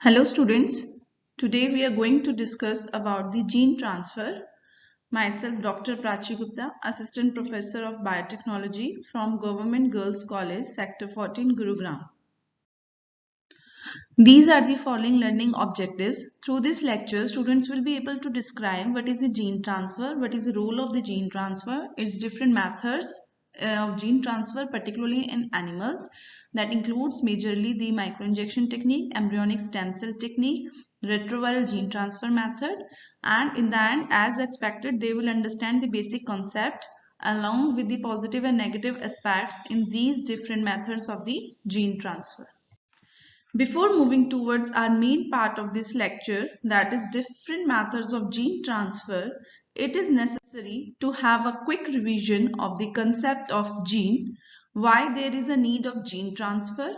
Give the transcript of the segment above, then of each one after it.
Hello students, today we are going to discuss about the gene transfer. Myself Dr. Prachi Gupta, Assistant Professor of Biotechnology from Government Girls College, Sector 14, Gurugram. These are the following learning objectives. Through this lecture, students will be able to describe what is the gene transfer, what is the role of the gene transfer, its different methods of gene transfer, particularly in animals. That includes majorly the microinjection technique, embryonic stem cell technique, retroviral gene transfer method, and in the end, as expected, they will understand the basic concept along with the positive and negative aspects in these different methods of the gene transfer. Before moving towards our main part of this lecture, that is different methods of gene transfer, it is necessary to have a quick revision of the concept of gene, why there is a need of gene transfer.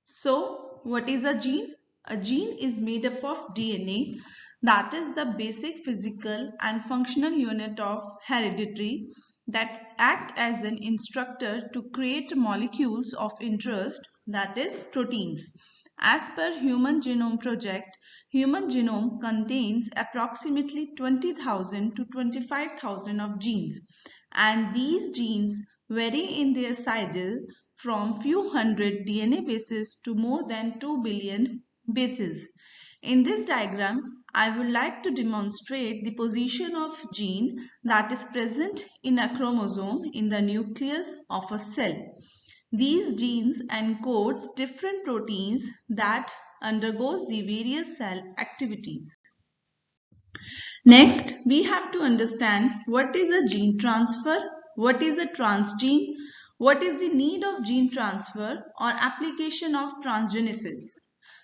So, what is a gene? A gene is made up of DNA, that is the basic physical and functional unit of heredity that act as an instructor to create molecules of interest, that is proteins. As per Human Genome Project, human genome contains approximately 20,000 to 25,000 of genes, and these genes vary in their sizes from few hundred DNA bases to more than 2 billion bases. In this diagram, I would like to demonstrate the position of gene that is present in a chromosome in the nucleus of a cell. These genes encodes different proteins that undergoes the various cell activities. Next, we have to understand what is a gene transfer, what is a transgene, what is the need of gene transfer or application of transgenesis.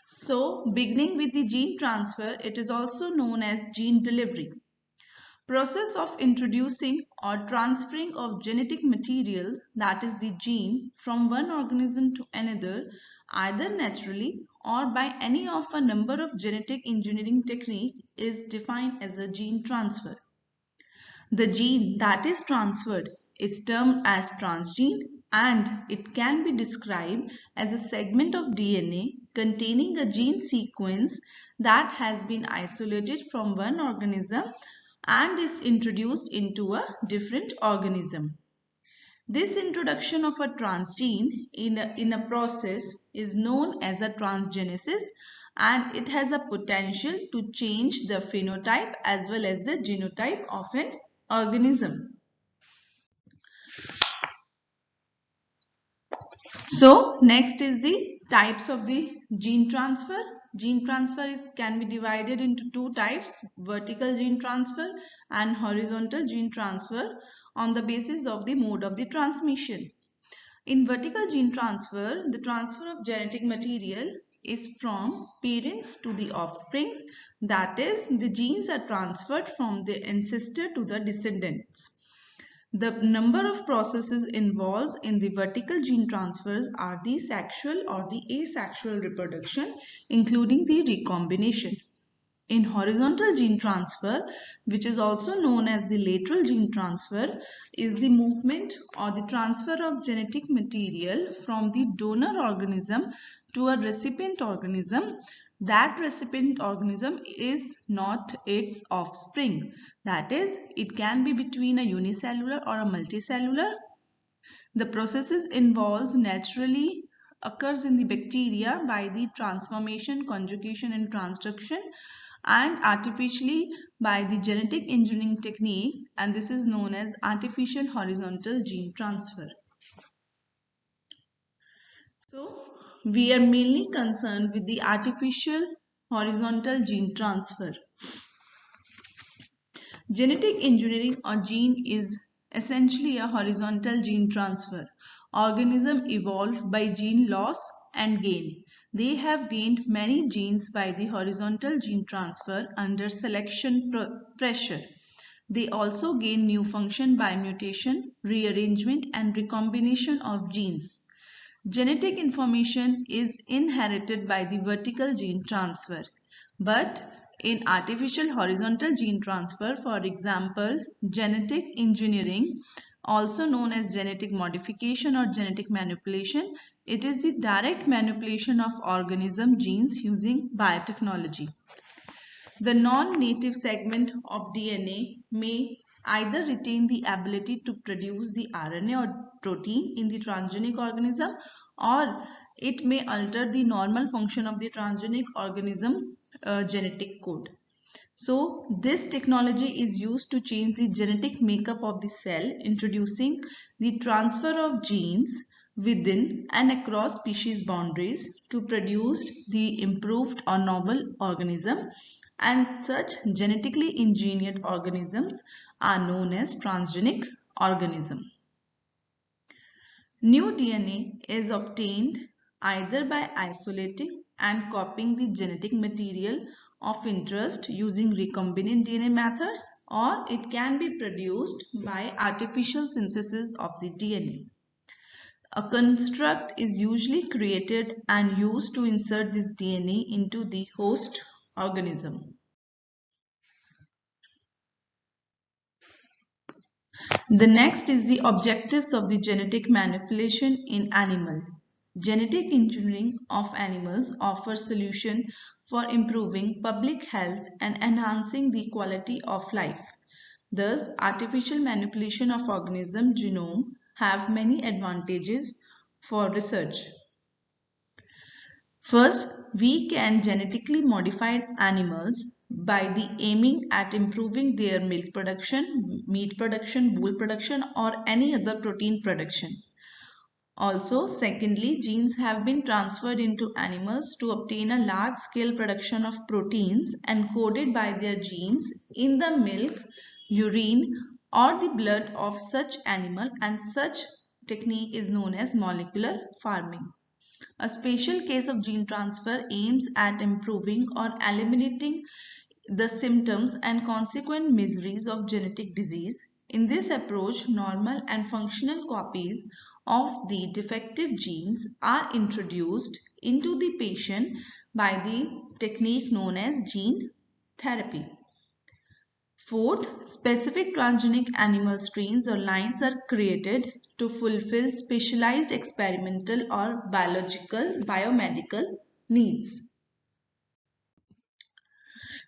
So, beginning with the gene transfer, it is also known as gene delivery. Process of introducing or transferring of genetic material, that is the gene, from one organism to another, either naturally or by any of a number of genetic engineering technique, is defined as a gene transfer. The gene that is transferred is termed as transgene, and it can be described as a segment of DNA containing a gene sequence that has been isolated from one organism and is introduced into a different organism. This introduction of a transgene in a process is known as a transgenesis, and it has a potential to change the phenotype as well as the genotype of an organism. So next is the types of the gene transfer. Gene transfer can be divided into two types, vertical gene transfer and horizontal gene transfer on the basis of the mode of the transmission. In vertical gene transfer, the transfer of genetic material is from parents to the offsprings, that is, the genes are transferred from the ancestor to the descendants. The number of processes involved in the vertical gene transfers are the sexual or the asexual reproduction, including the recombination. In horizontal gene transfer, which is also known as the lateral gene transfer, is the movement or the transfer of genetic material from the donor organism to a recipient organism. That recipient organism is not its offspring. That is, it can be between a unicellular or a multicellular. The processes involves naturally occurs in the bacteria by the transformation, conjugation and transduction, and artificially by the genetic engineering technique, and this is known as artificial horizontal gene transfer. So we are mainly concerned with the artificial horizontal gene transfer. Genetic engineering or gene is essentially a horizontal gene transfer. Organisms evolved by gene loss and gain. They have gained many genes by the horizontal gene transfer under selection pressure. They also gain new function by mutation, rearrangement and recombination of genes. Genetic information is inherited by the vertical gene transfer, but in artificial horizontal gene transfer, for example, genetic engineering, also known as genetic modification or genetic manipulation. It is the direct manipulation of organism genes using biotechnology. The non-native segment of DNA may either retain the ability to produce the RNA or protein in the transgenic organism, or it may alter the normal function of the transgenic organism genetic code. So this technology is used to change the genetic makeup of the cell, introducing the transfer of genes within and across species boundaries to produce the improved or novel organism, and such genetically engineered organisms are known as transgenic organism. New DNA is obtained either by isolating and copying the genetic material of interest using recombinant DNA methods, or it can be produced by artificial synthesis of the DNA. A construct is usually created and used to insert this DNA into the host organism. The next is the objectives of the genetic manipulation in animal. Genetic engineering of animals offers solution for improving public health and enhancing the quality of life. Thus, artificial manipulation of organism genome have many advantages for research. First, we can genetically modify animals by the aiming at improving their milk production, meat production, wool production, or any other protein production. Also, secondly, genes have been transferred into animals to obtain a large-scale production of proteins encoded by their genes in the milk, urine, or the blood of such animal, and such technique is known as molecular farming. A special case of gene transfer aims at improving or eliminating the symptoms and consequent miseries of genetic disease. In this approach, normal and functional copies of the defective genes are introduced into the patient by the technique known as gene therapy. Fourth, specific transgenic animal strains or lines are created to fulfill specialized experimental or biomedical needs.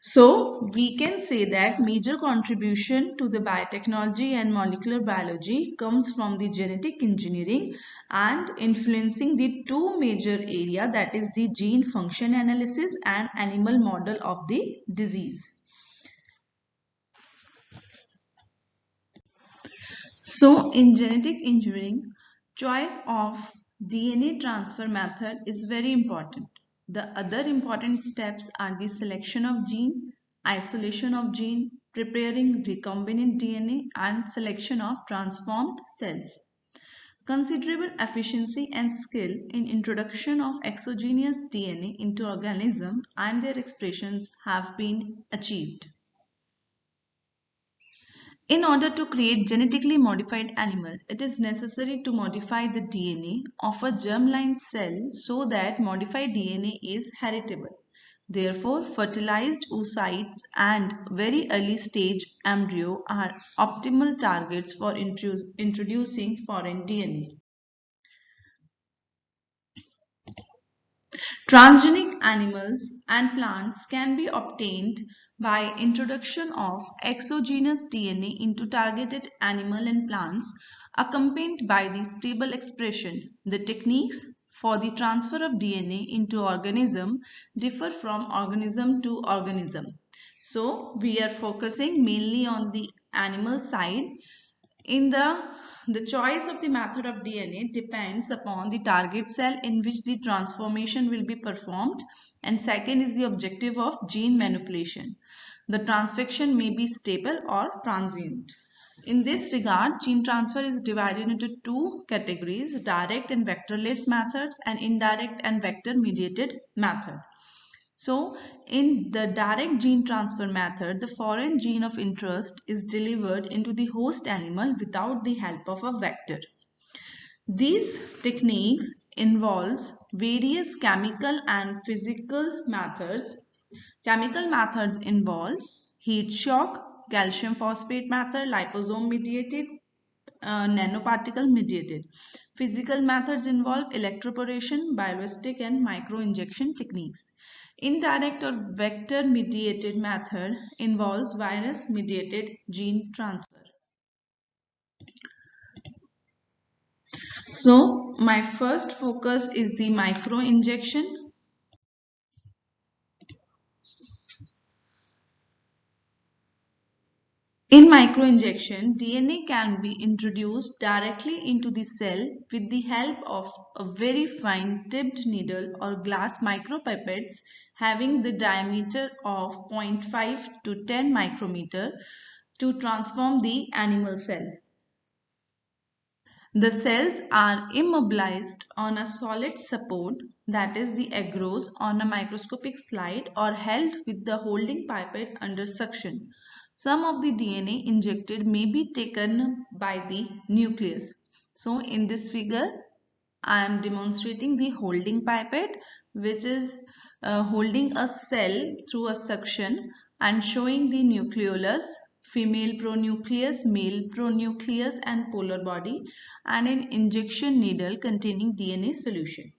So, we can say that major contribution to the biotechnology and molecular biology comes from the genetic engineering and influencing the two major areas, that is the gene function analysis and animal model of the disease. So, in genetic engineering, choice of DNA transfer method is very important. The other important steps are the selection of gene, isolation of gene, preparing recombinant DNA, and selection of transformed cells. Considerable efficiency and skill in introduction of exogenous DNA into organism and their expressions have been achieved. In order to create genetically modified animal, it is necessary to modify the DNA of a germline cell so that modified DNA is heritable. Therefore, fertilized oocytes and very early stage embryo are optimal targets for introducing foreign DNA. Transgenic animals and plants can be obtained by introduction of exogenous DNA into targeted animal and plants accompanied by the stable expression. The techniques for the transfer of DNA into organism differ from organism to organism. So we are focusing mainly on the animal side. In the choice of the method of DNA depends upon the target cell in which the transformation will be performed, and second is the objective of gene manipulation. The transfection may be stable or transient. In this regard, gene transfer is divided into two categories: direct and vectorless methods and indirect and vector mediated method. So, in the direct gene transfer method, the foreign gene of interest is delivered into the host animal without the help of a vector. These techniques involves various chemical and physical methods. Chemical methods involves heat shock, calcium phosphate method, liposome mediated nanoparticle mediated. Physical methods involve electroporation, biologistic and microinjection techniques. Indirect or vector mediated method involves virus mediated gene transfer. So my first focus is the microinjection. In microinjection, DNA can be introduced directly into the cell with the help of a very fine tipped needle or glass micropipettes having the diameter of 0.5 to 10 micrometer to transform the animal cell. The cells are immobilized on a solid support, that is the agarose, on a microscopic slide or held with the holding pipette under suction. Some of the DNA injected may be taken by the nucleus. So in this figure, I am demonstrating the holding pipette, which is holding a cell through a suction and showing the nucleolus, female pronucleus, male pronucleus and polar body, and an injection needle containing DNA solution.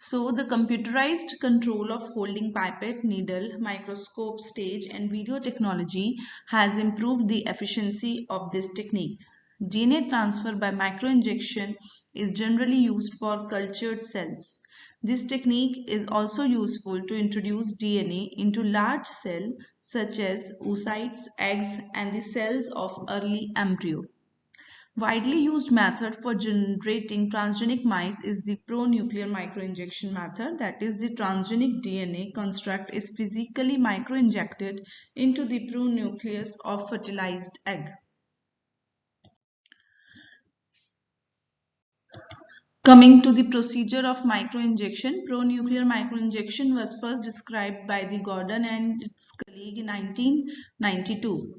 So the computerized control of holding pipette, needle, microscope stage and video technology has improved the efficiency of this technique. DNA transfer by microinjection is generally used for cultured cells. This technique is also useful to introduce DNA into large cells such as oocytes, eggs and the cells of early embryo. Widely used method for generating transgenic mice is the pronuclear microinjection method. That is, the transgenic DNA construct is physically microinjected into the pronucleus of fertilized egg. Coming to the procedure of microinjection, pronuclear microinjection was first described by the Gordon and its colleague in 1992.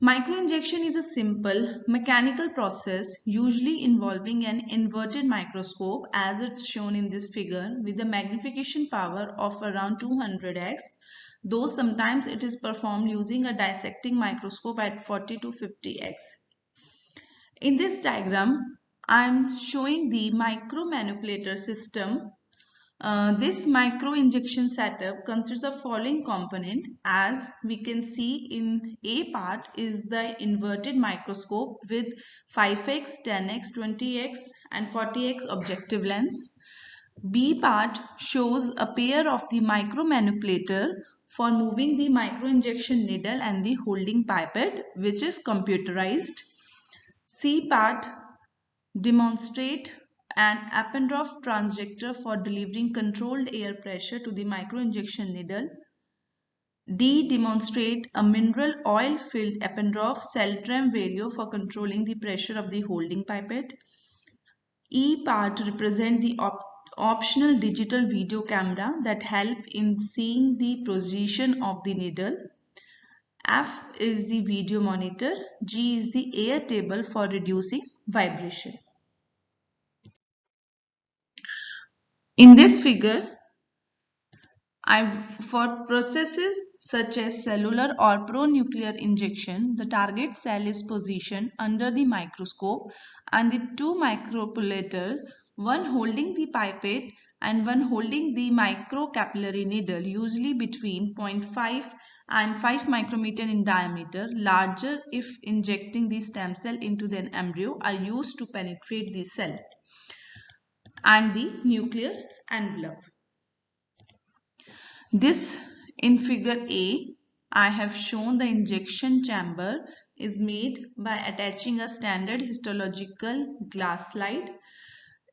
Microinjection is a simple mechanical process usually involving an inverted microscope as it's shown in this figure with a magnification power of around 200x, though sometimes it is performed using a dissecting microscope at 40 to 50x. In this diagram, I am showing the micromanipulator system. This microinjection setup consists of following component. As we can see in A part is the inverted microscope with 5x, 10x, 20x and 40x objective lens. B part shows a pair of the micromanipulator for moving the microinjection needle and the holding pipette, which is computerized. C part demonstrate an Eppendorf transducer for delivering controlled air pressure to the microinjection needle. D demonstrate a mineral oil filled Eppendorf Celtram vario for controlling the pressure of the holding pipette. E part represent the optional digital video camera that help in seeing the position of the needle. F is the video monitor. G is the air table for reducing vibration. In this figure, for processes such as cellular or pronuclear injection, the target cell is positioned under the microscope and the two micropolators, one holding the pipette and one holding the microcapillary needle, usually between 0.5 and 5 micrometer in diameter, larger if injecting the stem cell into the embryo, are used to penetrate the cell and the nuclear envelope. This in figure A, I have shown the injection chamber is made by attaching a standard histological glass slide.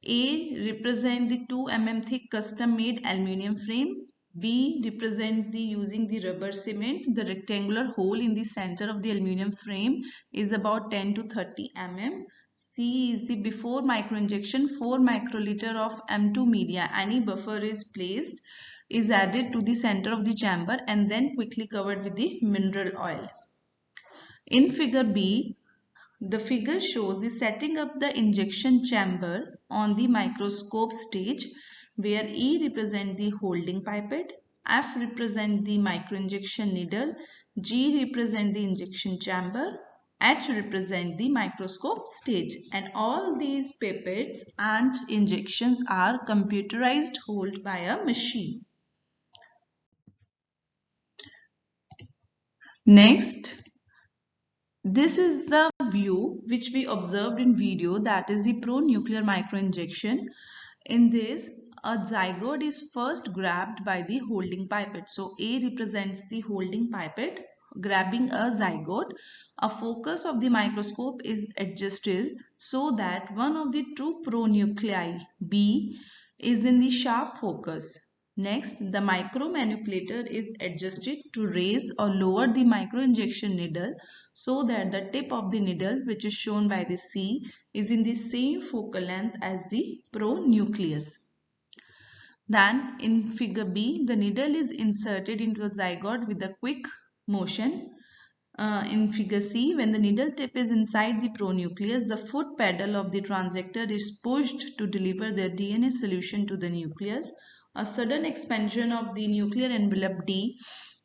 A represent the 2 mm thick custom made aluminium frame. B represent the using the rubber cement. The rectangular hole in the center of the aluminium frame is about 10 to 30 mm. C is the before microinjection 4 microliter of M2 media. Any buffer is added to the center of the chamber and then quickly covered with the mineral oil. In figure B, the figure shows the setting up the injection chamber on the microscope stage where E represent the holding pipette, F represent the microinjection needle, G represent the injection chamber, H represent the microscope stage, and all these pipettes and injections are computerized held by a machine. Next, this is the view which we observed in video, that is the pronuclear microinjection. In this, a zygote is first grabbed by the holding pipette. So A represents the holding pipette grabbing a zygote. A focus of the microscope is adjusted so that one of the two pronuclei, B, is in the sharp focus. Next, the micromanipulator is adjusted to raise or lower the microinjection needle so that the tip of the needle, which is shown by the C, is in the same focal length as the pronucleus. Then in figure B, the needle is inserted into a zygote with a quick motion. In figure C, when the needle tip is inside the pronucleus, the foot pedal of the transector is pushed to deliver the DNA solution to the nucleus. A sudden expansion of the nuclear envelope D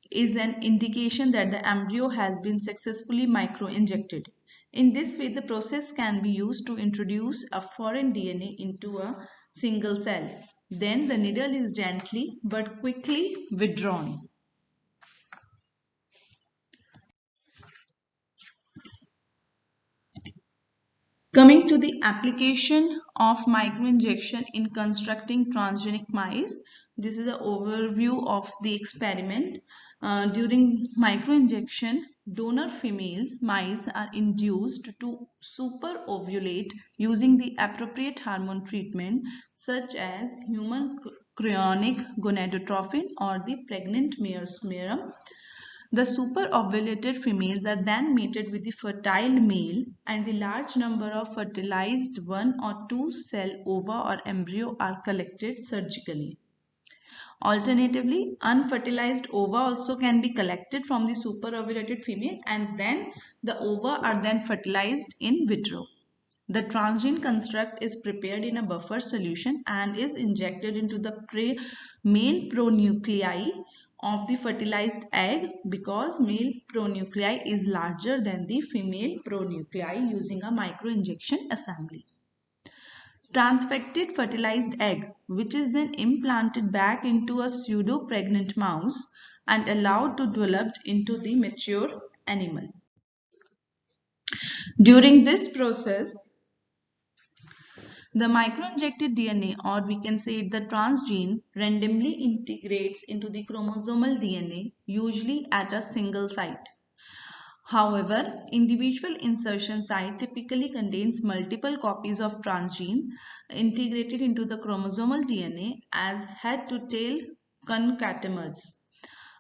is an indication that the embryo has been successfully microinjected. In this way, the process can be used to introduce a foreign DNA into a single cell. Then the needle is gently but quickly withdrawn. Coming to the application of microinjection in constructing transgenic mice, this is an overview of the experiment. During microinjection, donor females mice are induced to superovulate using the appropriate hormone treatment such as human chorionic gonadotropin or the pregnant mare's serum. The superovulated females are then mated with the fertile male, and the large number of fertilized one or two cell ova or embryo are collected surgically. Alternatively, unfertilized ova also can be collected from the superovulated female, and then the ova are then fertilized in vitro. The transgene construct is prepared in a buffer solution and is injected into the male pronuclei of the fertilized egg, because male pronuclei is larger than the female pronuclei, using a microinjection assembly. Transfected fertilized egg, which is then implanted back into a pseudo-pregnant mouse and allowed to develop into the mature animal. During this process, the microinjected DNA, or we can say the transgene, randomly integrates into the chromosomal DNA, usually at a single site. However, individual insertion site typically contains multiple copies of transgene integrated into the chromosomal DNA as head-to-tail concatenamers.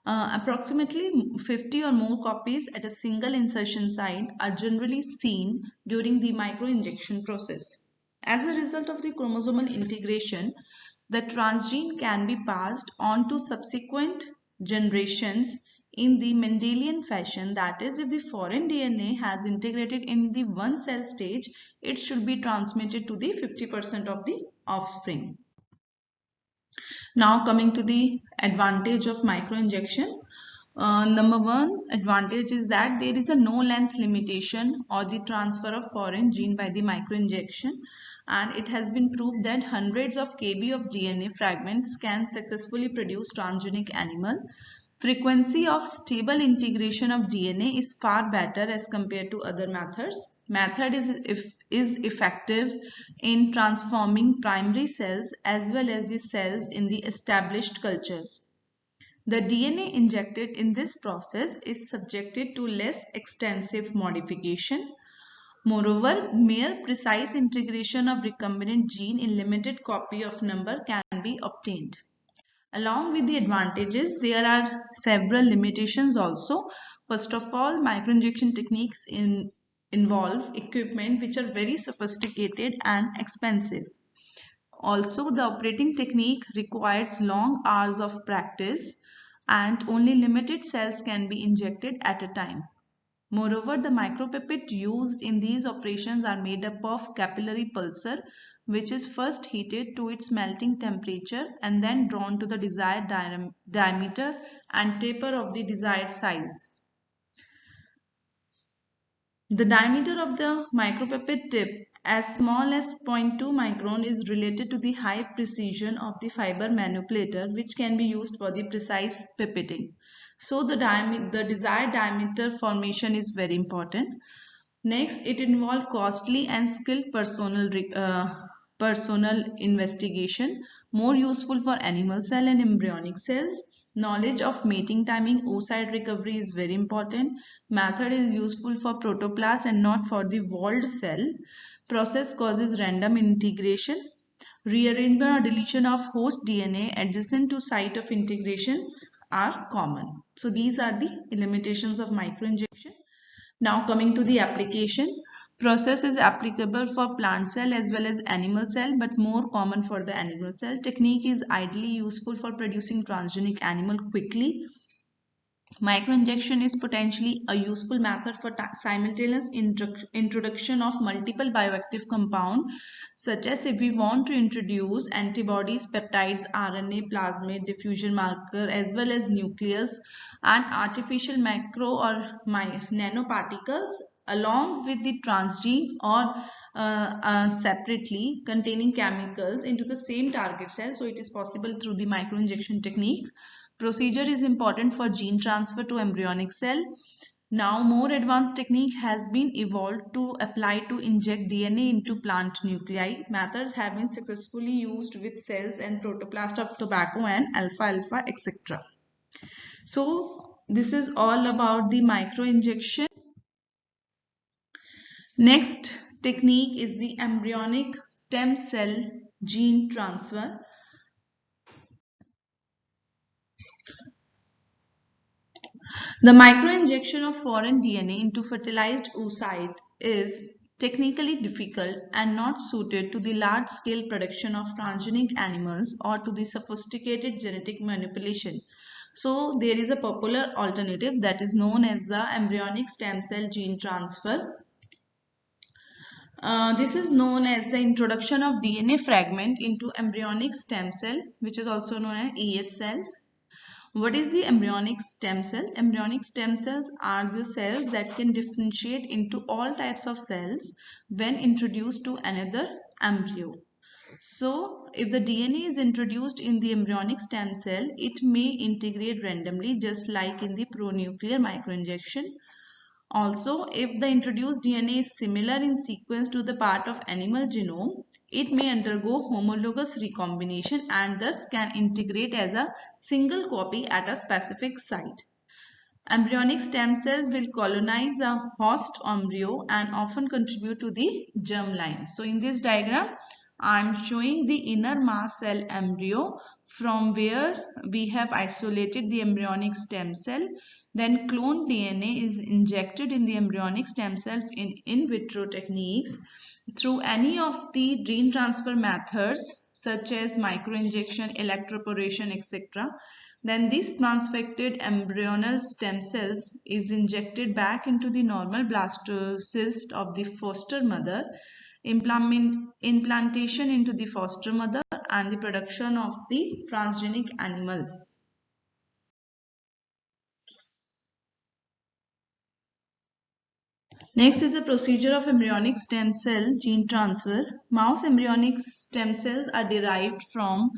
Approximately 50 or more copies at a single insertion site are generally seen during the microinjection process. As a result of the chromosomal integration, the transgene can be passed on to subsequent generations in the Mendelian fashion. That is, if the foreign DNA has integrated in the one cell stage, it should be transmitted to the 50% of the offspring. Now coming to the advantage of microinjection. Number one advantage is that there is a no length limitation or the transfer of foreign gene by the microinjection, and it has been proved that hundreds of kb of DNA fragments can successfully produce transgenic animal. Frequency of stable integration of DNA is far better as compared to other methods. Method is effective in transforming primary cells as well as the cells in the established cultures. The DNA injected in this process is subjected to less extensive modification. Moreover, mere precise integration of recombinant gene in limited copy of number can be obtained. Along with the advantages, there are several limitations also. First of all, microinjection techniques involve equipment which are very sophisticated and expensive. Also, the operating technique requires long hours of practice, and only limited cells can be injected at a time. Moreover, the micropipette used in these operations are made up of capillary pulsar, which is first heated to its melting temperature and then drawn to the desired diameter and taper of the desired size. The diameter of the micropipette tip, as small as 0.2 micron, is related to the high precision of the fiber manipulator, which can be used for the precise pipetting. So the desired diameter formation is very important. Next, it involves costly and skilled personal investigation, more useful for animal cell and embryonic cells. Knowledge of mating timing, oocyte recovery is very important. Method is useful for protoplast and not for the walled cell. Process causes random integration. Rearrangement or deletion of host DNA adjacent to site of integrations are common. So these are the limitations of microinjection. Now coming to the application, process is applicable for plant cell as well as animal cell, but more common for the animal cell. Technique is ideally useful for producing transgenic animal quickly. Microinjection is potentially a useful method for simultaneous introduction of multiple bioactive compounds, such as if we want to introduce antibodies, peptides, RNA, plasmid, diffusion marker, as well as nucleus and artificial macro or nanoparticles along with the transgene or separately containing chemicals into the same target cell. So it is possible through the microinjection technique. Procedure is important for gene transfer to embryonic cell. Now more advanced technique has been evolved to apply to inject DNA into plant nuclei. Methods have been successfully used with cells and protoplast of tobacco and alfalfa, etc. So this is all about the microinjection. Next technique is the embryonic stem cell gene transfer. The microinjection of foreign DNA into fertilized oocyte is technically difficult and not suited to the large-scale production of transgenic animals or to the sophisticated genetic manipulation. So there is a popular alternative that is known as the embryonic stem cell gene transfer. This is known as the introduction of DNA fragment into embryonic stem cell, which is also known as ES cells. What is the embryonic stem cell? Embryonic stem cells are the cells that can differentiate into all types of cells when introduced to another embryo. So, if the DNA is introduced in the embryonic stem cell, it may integrate randomly just like in the pronuclear microinjection. Also, if the introduced DNA is similar in sequence to the part of animal genome, it may undergo homologous recombination and thus can integrate as a single copy at a specific site. Embryonic stem cells will colonize a host embryo and often contribute to the germline. So in this diagram, I am showing the inner mast cell embryo from where we have isolated the embryonic stem cell. Then cloned DNA is injected in the embryonic stem cell in vitro techniques through any of the gene transfer methods such as microinjection, electroporation, etc. Then this transfected embryonal stem cells is injected back into the normal blastocyst of the foster mother, implantation into the foster mother, and the production of the transgenic animal. Next is the procedure of embryonic stem cell gene transfer. Mouse embryonic stem cells are derived from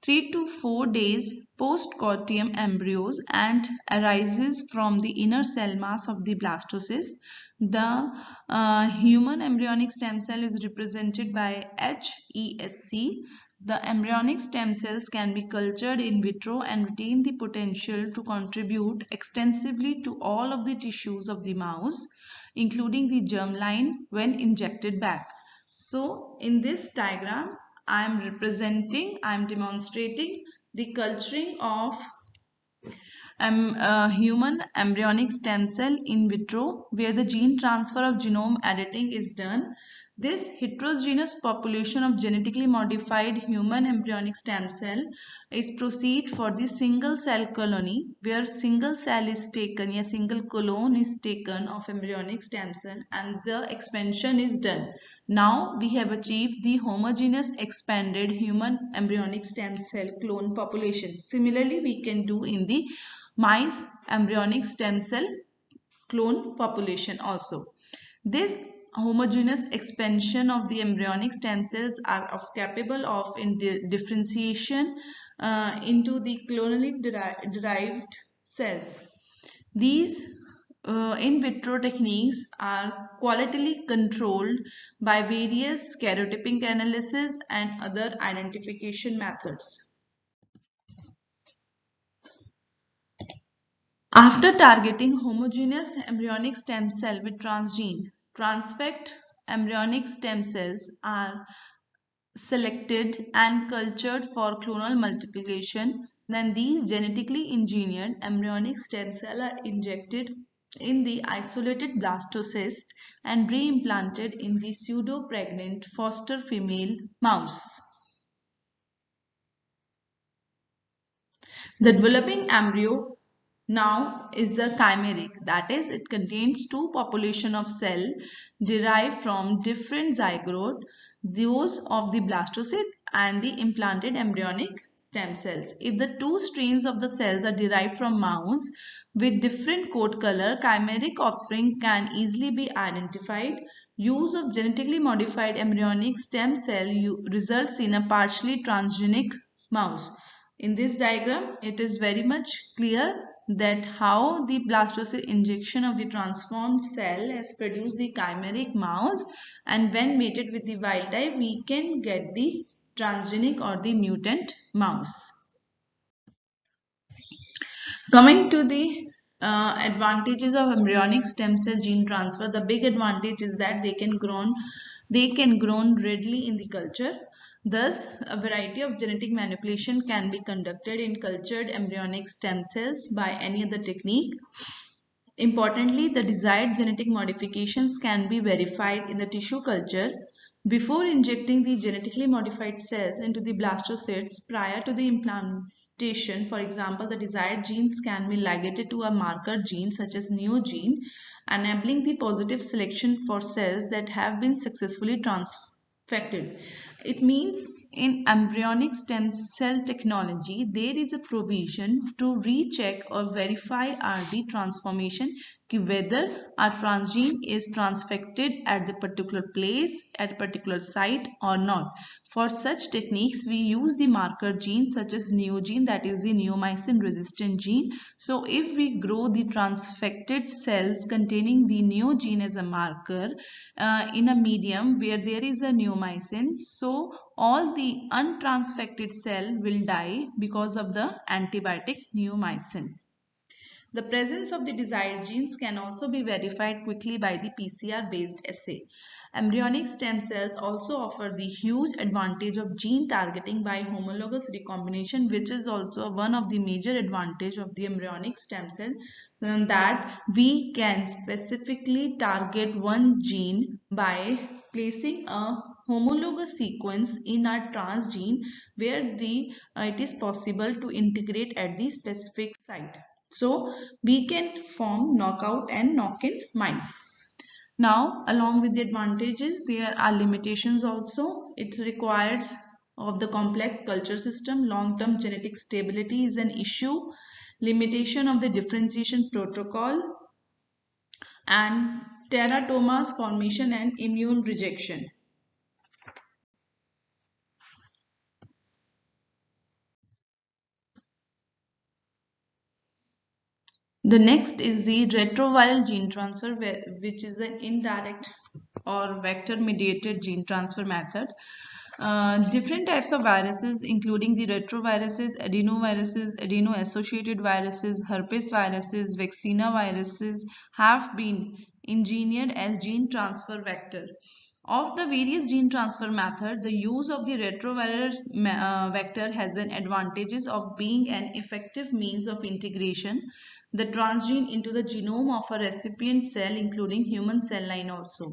3 to 4 days post-coitum embryos and arises from the inner cell mass of the blastocyst. The human embryonic stem cell is represented by HESC. The embryonic stem cells can be cultured in vitro and retain the potential to contribute extensively to all of the tissues of the mouse, including the germline when injected back. So in this diagram, I am demonstrating the culturing of human embryonic stem cell in vitro where the gene transfer of genome editing is done. This heterogeneous population of genetically modified human embryonic stem cell is proceed for the single cell colony where single cell is taken, a single colon is taken of embryonic stem cell and the expansion is done. Now we have achieved the homogeneous expanded human embryonic stem cell clone population. Similarly, we can do in the mice embryonic stem cell clone population also. This homogeneous expansion of the embryonic stem cells are capable of differentiation into the clonally derived cells. These in vitro techniques are qualitatively controlled by various karyotyping analysis and other identification methods. After targeting homogeneous embryonic stem cell with transgene, transfect embryonic stem cells are selected and cultured for clonal multiplication. Then these genetically engineered embryonic stem cells are injected in the isolated blastocyst and reimplanted in the pseudo-pregnant foster female mouse. The developing embryo now is the chimeric, that is, it contains two populations of cell derived from different zygote, those of the blastocyst and the implanted embryonic stem cells. If the two strains of the cells are derived from mouse with different coat color, chimeric offspring can easily be identified. Use of genetically modified embryonic stem cell results in a partially transgenic mouse. In this diagram, it is very much clear that how the blastocyst injection of the transformed cell has produced the chimeric mouse, and when mated with the wild type, we can get the transgenic or the mutant mouse. Coming to the advantages of embryonic stem cell gene transfer, the big advantage is that they can grown readily in the culture. Thus, a variety of genetic manipulation can be conducted in cultured embryonic stem cells by any other technique. Importantly, the desired genetic modifications can be verified in the tissue culture before injecting the genetically modified cells into the blastocysts prior to the implantation. For example, the desired genes can be ligated to a marker gene such as neogene, enabling the positive selection for cells that have been successfully transfected. It means in embryonic stem cell technology, there is a provision to recheck or verify RD transformation whether our transgene is transfected at the particular place, at a particular site or not. For such techniques, we use the marker gene such as neogene, that is the neomycin resistant gene. So if we grow the transfected cells containing the neogene as a marker in a medium where there is a neomycin, so all the untransfected cell will die because of the antibiotic neomycin. The presence of the desired genes can also be verified quickly by the PCR-based assay. Embryonic stem cells also offer the huge advantage of gene targeting by homologous recombination, which is also one of the major advantage of the embryonic stem cell, that we can specifically target one gene by placing a homologous sequence in our transgene where it is possible to integrate at the specific site. So we can form knockout and knock-in mice. Now, along with the advantages, there are limitations also. It requires of the complex culture system. Long-term genetic stability is an issue. Limitation of the differentiation protocol and teratomas formation and immune rejection. The next is the retroviral gene transfer, which is an indirect or vector-mediated gene transfer method. Different types of viruses, including the retroviruses, adenoviruses, adeno-associated viruses, herpes viruses, vaccinia viruses, have been engineered as gene transfer vector. Of the various gene transfer methods, the use of the retroviral vector has an advantages of being an effective means of integration the transgene into the genome of a recipient cell, including human cell line also.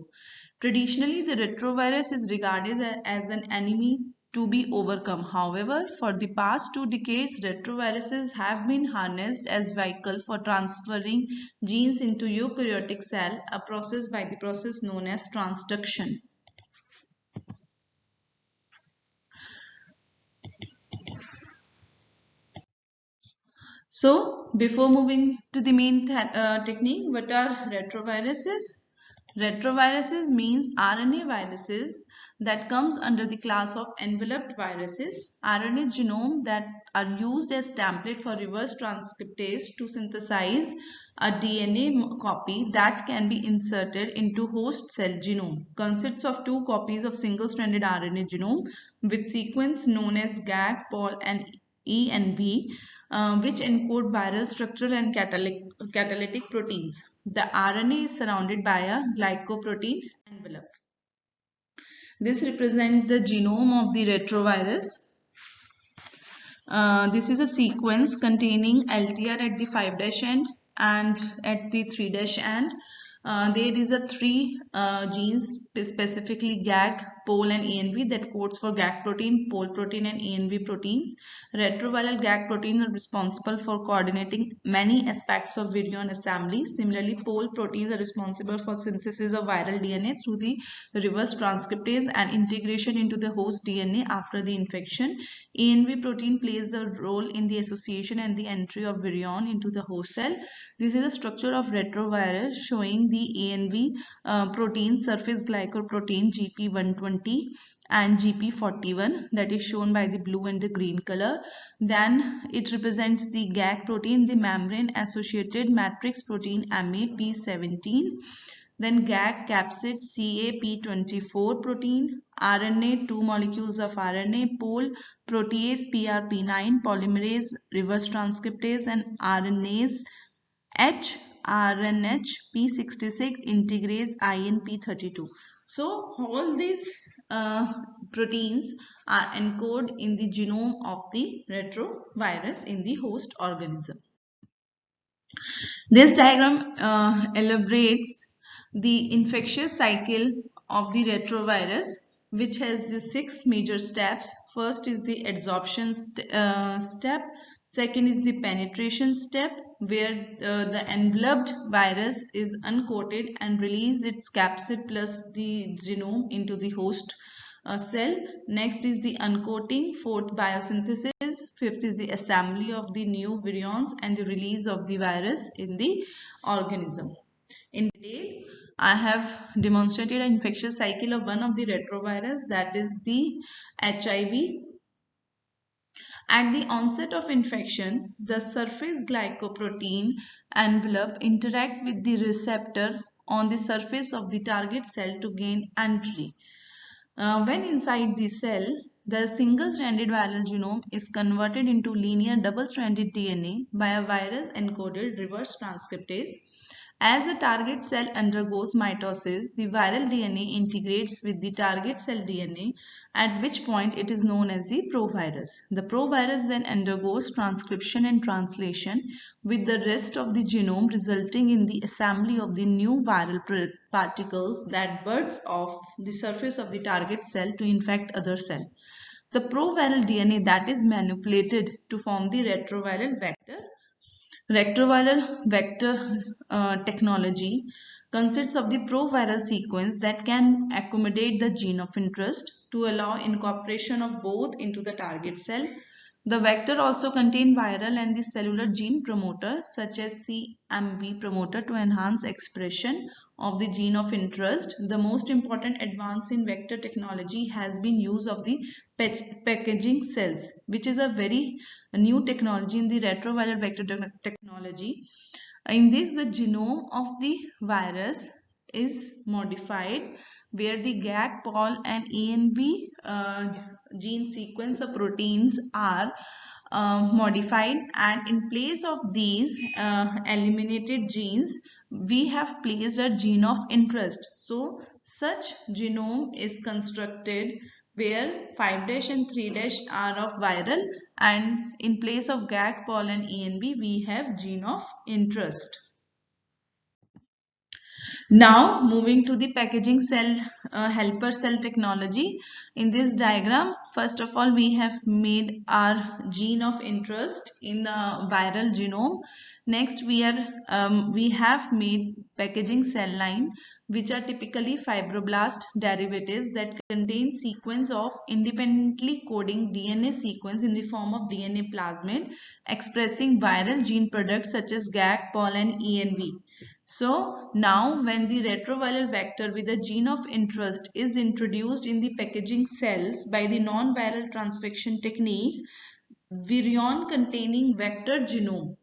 Traditionally, the retrovirus is regarded as an enemy to be overcome. However, for the past 2 decades, retroviruses have been harnessed as vehicle for transferring genes into eukaryotic cell, a process by the process known as transduction. So, before moving to the main technique, what are retroviruses? Retroviruses means RNA viruses that comes under the class of enveloped viruses, RNA genome that are used as template for reverse transcriptase to synthesize a DNA copy that can be inserted into host cell genome. Consists of two copies of single-stranded RNA genome with sequence known as GAG, POL and ENV, which encode viral structural and catalytic proteins. The RNA is surrounded by a glycoprotein envelope. This represents the genome of the retrovirus. This is a sequence containing LTR at the 5' end and at the 3' end. There is a three genes, specifically GAG, POL and ENV, that codes for GAG protein, POL protein and ENV proteins. Retroviral GAG proteins are responsible for coordinating many aspects of virion assembly. Similarly, POL proteins are responsible for synthesis of viral DNA through the reverse transcriptase and integration into the host DNA after the infection. ENV protein plays a role in the association and the entry of virion into the host cell. This is a structure of retrovirus showing the ENV protein, surface glycoprotein GP120 and GP41, that is shown by the blue and the green color. Then it represents the GAG protein, the membrane associated matrix protein MAP17. Then GAG capsid CAP24 protein, RNA, two molecules of RNA, POL, protease PRP9, polymerase, reverse transcriptase, and RNase H, RNH, P66, integrase, INP32. So all these proteins are encoded in the genome of the retrovirus in the host organism. This diagram elaborates the infectious cycle of the retrovirus, which has the 6 major steps. First is the adsorption step. Second is the penetration step, where the enveloped virus is uncoated and release its capsid plus the genome into the host cell. Next is the uncoating. Fourth, biosynthesis. Fifth is the assembly of the new virions and the release of the virus in the organism. In detail, I have demonstrated an infectious cycle of one of the retrovirus, that is the HIV. At the onset of infection, the surface glycoprotein envelope interact with the receptor on the surface of the target cell to gain entry. When inside the cell, the single-stranded viral genome is converted into linear double-stranded DNA by a virus-encoded reverse transcriptase. As the target cell undergoes mitosis, the viral DNA integrates with the target cell DNA, at which point it is known as the provirus. The provirus then undergoes transcription and translation with the rest of the genome, resulting in the assembly of the new viral particles that bursts off the surface of the target cell to infect other cells. The proviral DNA that is manipulated to form the retroviral vector. Retroviral vector technology consists of the proviral sequence that can accommodate the gene of interest to allow incorporation of both into the target cell. The vector also contains viral and the cellular gene promoter such as CMV promoter to enhance expression of the gene of interest. The most important advance in vector technology has been use of the packaging cells, which is a very new technology in the retroviral vector technology. In this, the genome of the virus is modified, where the GAG, POL and ENV gene sequence of proteins are modified, and in place of these eliminated genes, we have placed a gene of interest. So such genome is constructed where 5' and 3' are of viral, and in place of GAG, POL and ENV we have gene of interest. Now moving to the packaging cell helper cell technology. In this diagram, first of all, we have made our gene of interest in the viral genome. Next, we have made packaging cell line, which are typically fibroblast derivatives that contain sequence of independently coding DNA sequence in the form of DNA plasmid expressing viral gene products such as GAG, POL and ENV. So now when the retroviral vector with a gene of interest is introduced in the packaging cells by the non-viral transfection technique, virion containing vector genome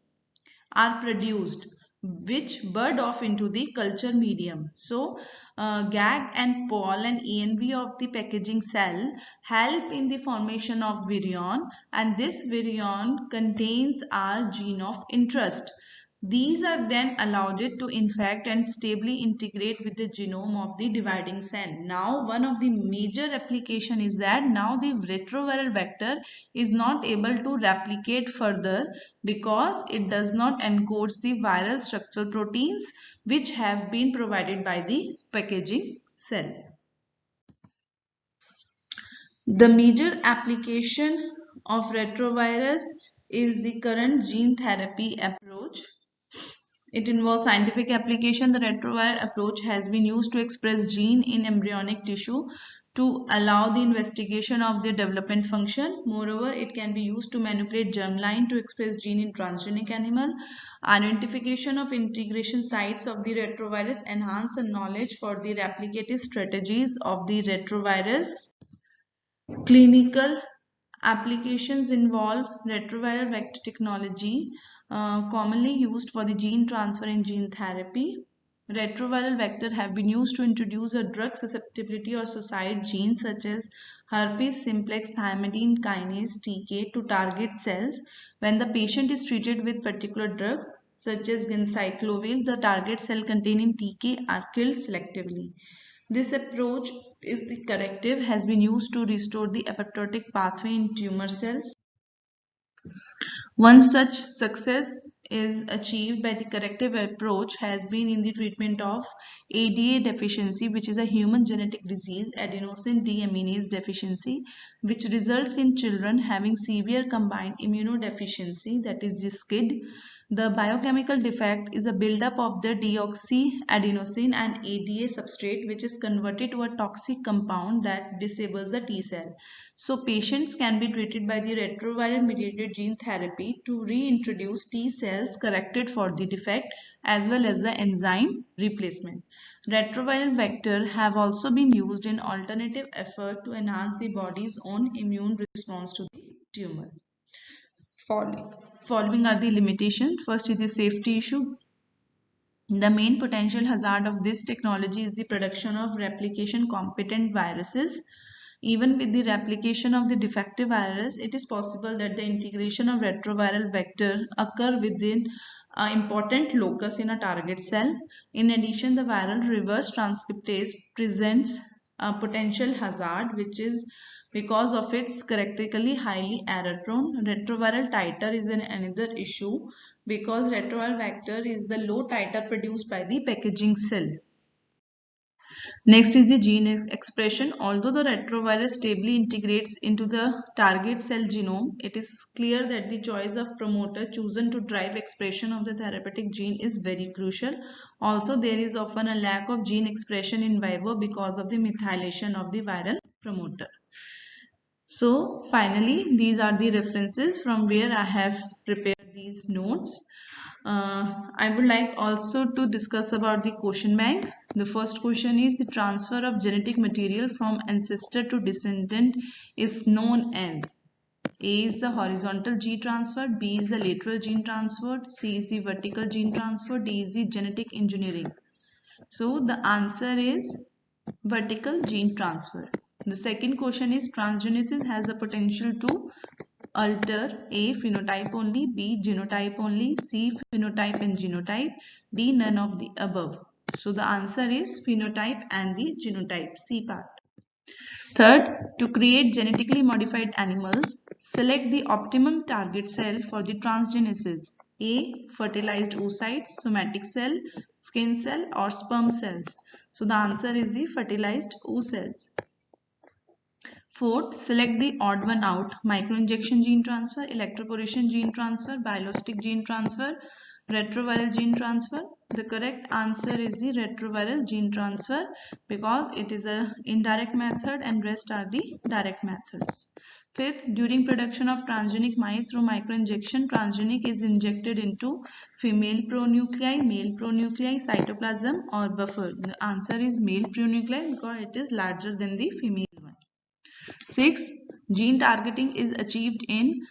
are produced which bud off into the culture medium. So GAG and POL and ENV of the packaging cell help in the formation of virion, and this virion contains our gene of interest. These are then allowed it to infect and stably integrate with the genome of the dividing cell. Now, one of the major application is that now the retroviral vector is not able to replicate further because it does not encode the viral structural proteins which have been provided by the packaging cell. The major application of retrovirus is the current gene therapy approach. It involves scientific application. The retroviral approach has been used to express gene in embryonic tissue to allow the investigation of their development function. Moreover, it can be used to manipulate germline to express gene in transgenic animal. Identification of integration sites of the retrovirus enhance the knowledge for the replicative strategies of the retrovirus. Clinical applications involve retroviral vector technology, commonly used for the gene transfer in gene therapy. Retroviral vector have been used to introduce a drug susceptibility or suicide genes such as herpes simplex thymidine kinase TK to target cells. When the patient is treated with particular drug such as gencyclovir, the target cell containing TK are killed selectively. This approach is the corrective has been used to restore the apoptotic pathway in tumor cells. One such success is achieved by the corrective approach has been in the treatment of ADA deficiency, which is a human genetic disease, adenosine deaminase deficiency, which results in children having severe combined immunodeficiency, that is GSKID. The biochemical defect is a buildup of the deoxyadenosine and ADA substrate, which is converted to a toxic compound that disables the T cell. So patients can be treated by the retroviral mediated gene therapy to reintroduce T cells corrected for the defect as well as the enzyme replacement. Retroviral vector have also been used in alternative effort to enhance the body's own immune response to the tumor. Following are the limitations. First is the safety issue. The main potential hazard of this technology is the production of replication competent viruses. Even with the replication of the defective virus, it is possible that the integration of retroviral vector occur within an important locus in a target cell. In addition, the viral reverse transcriptase presents a potential hazard, which is because of its characteristically highly error prone. Retroviral titer is another issue because retroviral vector is the low titer produced by the packaging cell. Next is the gene expression. Although the retrovirus stably integrates into the target cell genome, it is clear that the choice of promoter chosen to drive expression of the therapeutic gene is very crucial. Also, there is often a lack of gene expression in vivo because of the methylation of the viral promoter. So finally, these are the references from where I have prepared these notes. I would like also to discuss about the question bank. The first question is the transfer of genetic material from ancestor to descendant is known as A is the horizontal gene transfer, B is the lateral gene transfer, C is the vertical gene transfer, D is the genetic engineering. So the answer is vertical gene transfer. The second question is transgenesis has the potential to alter A phenotype only, B genotype only, C phenotype and genotype, D none of the above. So the answer is phenotype and the genotype, C part. Third, to create genetically modified animals, select the optimum target cell for the transgenesis. A. Fertilized oocytes, somatic cell, skin cell or sperm cells. So the answer is the fertilized oocytes. Fourth, select the odd one out, microinjection gene transfer, electroporation gene transfer, biologic gene transfer, retroviral gene transfer. The correct answer is the retroviral gene transfer because it is an indirect method and rest are the direct methods. Fifth, during production of transgenic mice through microinjection, transgenic is injected into female pronuclei, male pronuclei, cytoplasm or buffer. The answer is male pronuclei because it is larger than the female one. Sixth, gene targeting is achieved in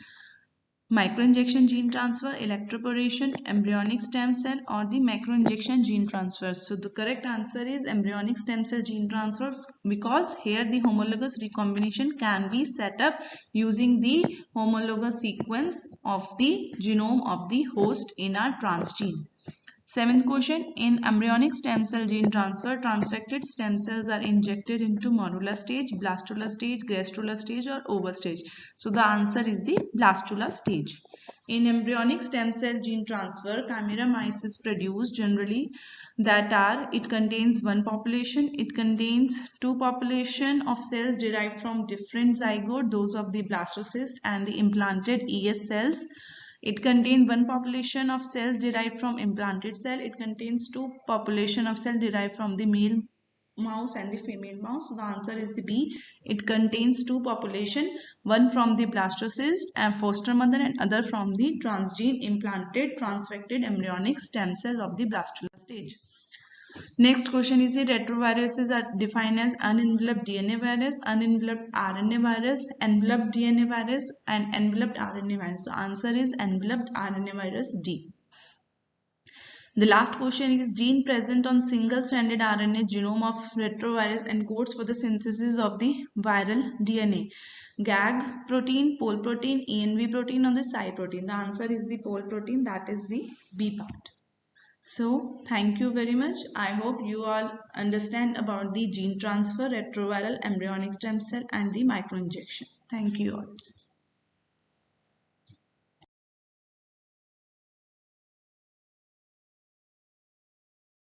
microinjection gene transfer, electroporation, embryonic stem cell or the macroinjection gene transfer. So the correct answer is embryonic stem cell gene transfer because here the homologous recombination can be set up using the homologous sequence of the genome of the host in our transgene. Seventh question, in embryonic stem cell gene transfer, transfected stem cells are injected into morula stage, blastula stage, gastrula stage or ova stage. So the answer is the blastula stage. In embryonic stem cell gene transfer, chimera mice is produced generally it contains one population, it contains two population of cells derived from different zygote, those of the blastocyst and the implanted ES cells. It contains one population of cells derived from implanted cell. It contains two population of cells derived from the male mouse and the female mouse. So the answer is the B. It contains two population, one from the blastocyst and foster mother and other from the transgene implanted transfected embryonic stem cell of the blastula stage. Next question is the retroviruses are defined as unenveloped DNA virus, unenveloped RNA virus, enveloped DNA virus and enveloped RNA virus. So answer is enveloped RNA virus D. The last question is gene present on single-stranded RNA genome of retrovirus encodes for the synthesis of the viral DNA. GAG protein, pol protein, ENV protein or the Cy protein. The answer is the pol protein, that is the B part. So thank you very much. I hope you all understand about the gene transfer, retroviral, embryonic stem cell and the microinjection. Thank you all.